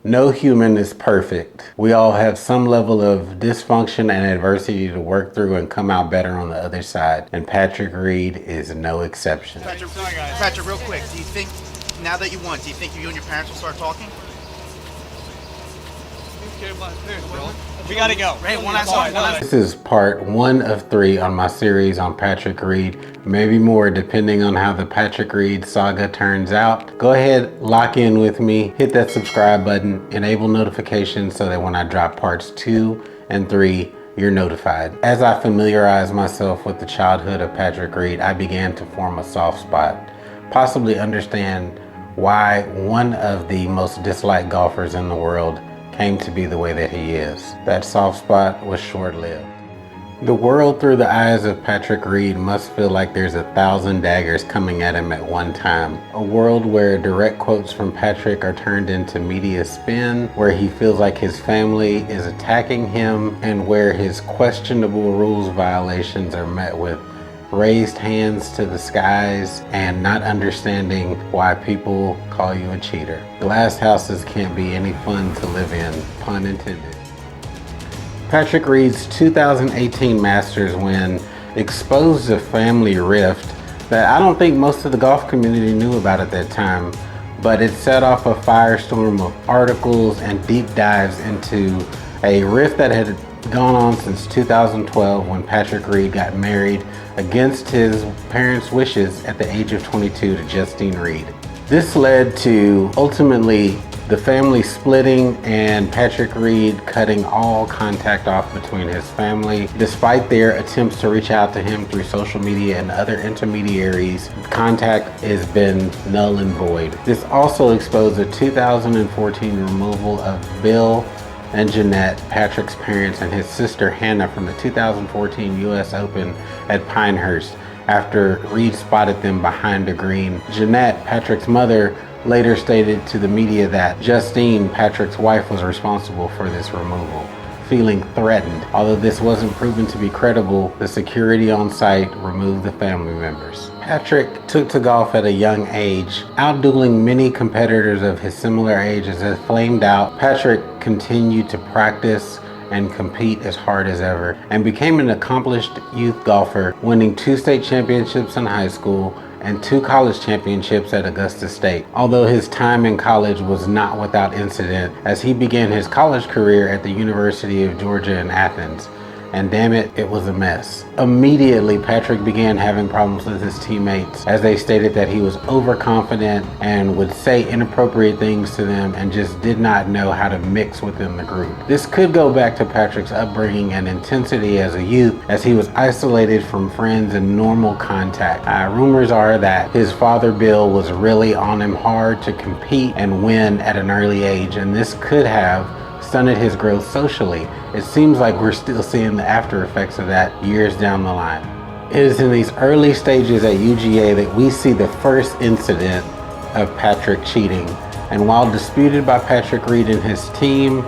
No human is perfect. We all have some level of dysfunction and adversity to work through and come out better on the other side. And Patrick Reed is no exception. Patrick, real quick, do you think, now that you won, do you think you and your parents will start talking? We gotta go. Hey, one last song. This is part 1 of 3 on my series on Patrick Reed. Maybe more depending on how the Patrick Reed saga turns out. Go ahead, lock in with me, hit that subscribe button, enable notifications so that when I drop parts 2 and 3, you're notified. As I familiarize myself with the childhood of Patrick Reed, I began to form a soft spot, possibly understand why one of the most disliked golfers in the world came to be the way that he is. That soft spot was short-lived. The world through the eyes of Patrick Reed must feel like there's 1,000 daggers coming at him at one time. A world where direct quotes from Patrick are turned into media spin, where he feels like his family is attacking him, and where his questionable rules violations are met with raised hands to the skies and not understanding why people call you a cheater. Glass houses can't be any fun to live in, pun intended. Patrick Reed's 2018 Masters win exposed a family rift that I don't think most of the golf community knew about at that time, but it set off a firestorm of articles and deep dives into a rift that had gone on since 2012 when Patrick Reed got married against his parents' wishes at the age of 22 to Justine Reed. This led to ultimately the family splitting and Patrick Reed cutting all contact off between his family. Despite their attempts to reach out to him through social media and other intermediaries, contact has been null and void. This also exposed the 2014 removal of Bill and Jeanette, Patrick's parents, and his sister Hannah from the 2014 US Open at Pinehurst after Reed spotted them behind a green. Jeanette, Patrick's mother, later stated to the media that Justine, Patrick's wife, was responsible for this removal, feeling threatened. Although this wasn't proven to be credible, the security on site removed the family members. Patrick took to golf at a young age, outdueling many competitors of his similar age. As it flamed out, Patrick continued to practice and compete as hard as ever and became an accomplished youth golfer, winning 2 state championships in high school and 2 college championships at Augusta State. Although his time in college was not without incident, as he began his college career at the University of Georgia in Athens. And damn it, it was a mess. Immediately, Patrick began having problems with his teammates as they stated that he was overconfident and would say inappropriate things to them and just did not know how to mix within the group. This could go back to Patrick's upbringing and intensity as a youth, as he was isolated from friends and normal contact. Rumors are that his father Bill was really on him hard to compete and win at an early age, and this could have stunted his growth socially. It seems like we're still seeing the after effects of that years down the line. It is in these early stages at UGA that we see the first incident of Patrick cheating. And while disputed by Patrick Reed and his team,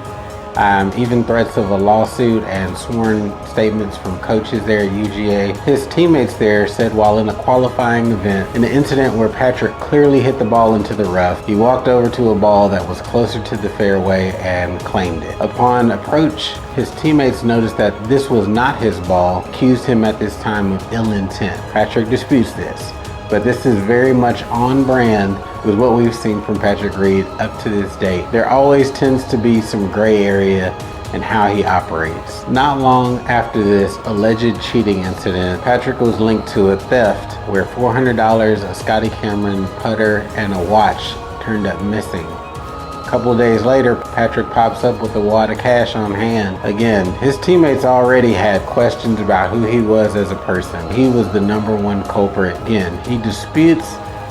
even threats of a lawsuit and sworn statements from coaches there at UGA, his teammates there said while in a qualifying event, in an incident where Patrick clearly hit the ball into the rough, he walked over to a ball that was closer to the fairway and claimed it. Upon approach, his teammates noticed that this was not his ball, accused him at this time of ill intent. Patrick disputes this, but this is very much on brand with what we've seen from Patrick Reed up to this date. There always tends to be some gray area in how he operates. Not long after this alleged cheating incident, Patrick was linked to a theft where $400, a Scotty Cameron putter, and a watch turned up missing. A couple days later, Patrick pops up with a wad of cash on hand. Again, his teammates already had questions about who he was as a person. He was the #1 culprit. Again, he disputes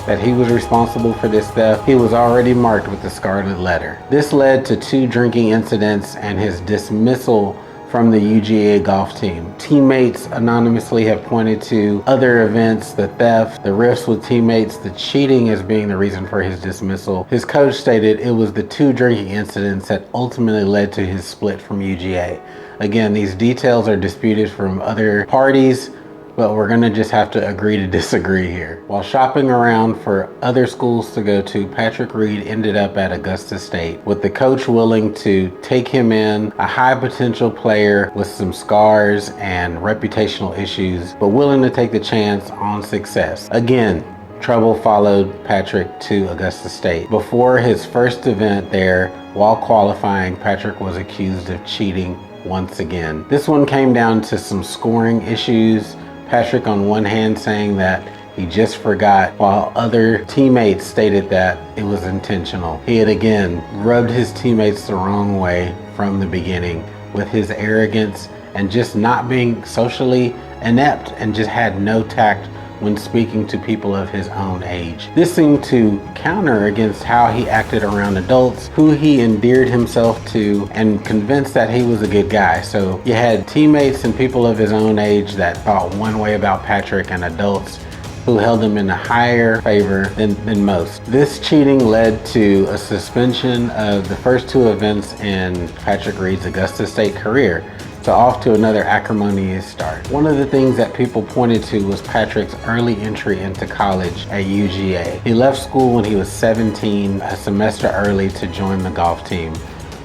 that he was responsible for this theft. He was already marked with the scarlet letter. This led to 2 drinking incidents and his dismissal from the UGA golf team. Teammates anonymously have pointed to other events, the theft, the rifts with teammates, the cheating as being the reason for his dismissal. His coach stated it was the 2 drinking incidents that ultimately led to his split from UGA. Again, these details are disputed from other parties, but we're gonna just have to agree to disagree here. While shopping around for other schools to go to, Patrick Reed ended up at Augusta State, with the coach willing to take him in, a high potential player with some scars and reputational issues, but willing to take the chance on success. Again, trouble followed Patrick to Augusta State. Before his first event there, while qualifying, Patrick was accused of cheating once again. This one came down to some scoring issues. Patrick on one hand saying that he just forgot, while other teammates stated that it was intentional. He had again rubbed his teammates the wrong way from the beginning with his arrogance and just not being socially inept, and just had no tact when speaking to people of his own age. This seemed to counter against how he acted around adults who he endeared himself to and convinced that he was a good guy. So you had teammates and people of his own age that thought one way about Patrick, and adults who held him in a higher favor than most. This cheating led to a suspension of the first two events in Patrick Reed's Augusta State career. So off to another acrimonious start. One of the things that people pointed to was Patrick's early entry into college at UGA. He left school when he was 17, a semester early, to join the golf team.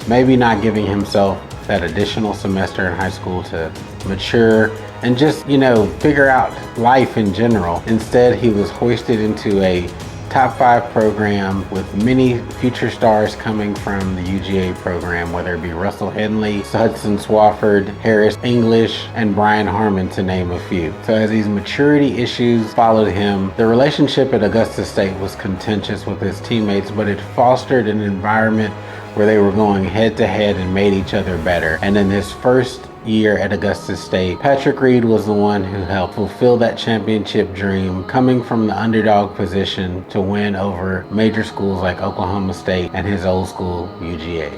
Maybe not giving himself that additional semester in high school to mature and just, figure out life in general. Instead, he was hoisted into a top 5 program with many future stars coming from the UGA program, whether it be Russell Henley, Hudson Swafford, Harris English, and Brian Harmon, to name a few. So as these maturity issues followed him, the relationship at Augusta State was contentious with his teammates, but it fostered an environment where they were going head to head and made each other better. And in his first year at Augusta State, Patrick Reed was the one who helped fulfill that championship dream, coming from the underdog position to win over major schools like Oklahoma State and his old school, UGA.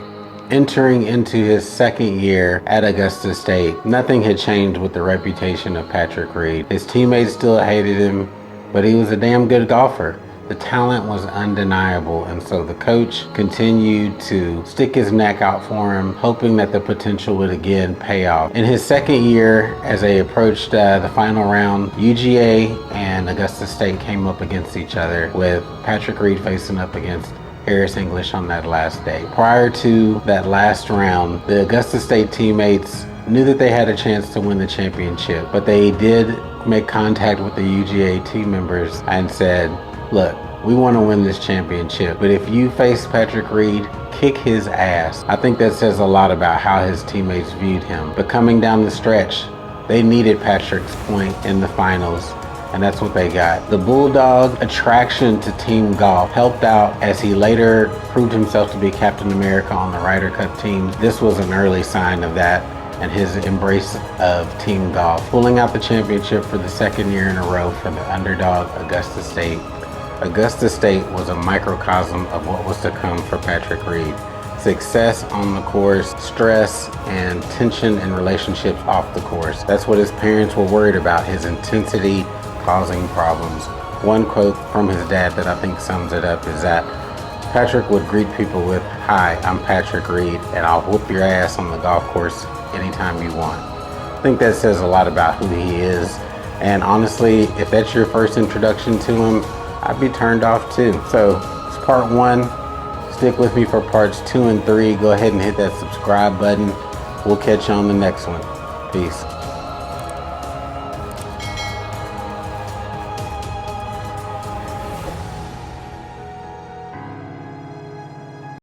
Entering into his second year at Augusta State, nothing had changed with the reputation of Patrick Reed. His teammates still hated him, but he was a damn good golfer. The talent was undeniable, and so the coach continued to stick his neck out for him, hoping that the potential would again pay off. In his second year, as they approached the final round, UGA and Augusta State came up against each other, with Patrick Reed facing up against Harris English on that last day. Prior to that last round, the Augusta State teammates knew that they had a chance to win the championship, but they did make contact with the UGA team members and said, "Look, we want to win this championship, but if you face Patrick Reed, kick his ass." I think that says a lot about how his teammates viewed him. But coming down the stretch, they needed Patrick's point in the finals, and that's what they got. The Bulldog attraction to team golf helped out as he later proved himself to be Captain America on the Ryder Cup team. This was an early sign of that and his embrace of team golf, pulling out the championship for the second year in a row for the underdog Augusta State. Augusta State was a microcosm of what was to come for Patrick Reed. Success on the course, stress and tension in relationships off the course. That's what his parents were worried about, his intensity causing problems. One quote from his dad that I think sums it up is that Patrick would greet people with, "Hi, I'm Patrick Reed, and I'll whoop your ass on the golf course anytime you want." I think that says a lot about who he is. And honestly, if that's your first introduction to him, I'd be turned off too. So it's part 1. Stick with me for parts 2 and 3. Go ahead and hit that subscribe button. We'll catch you on the next one. Peace.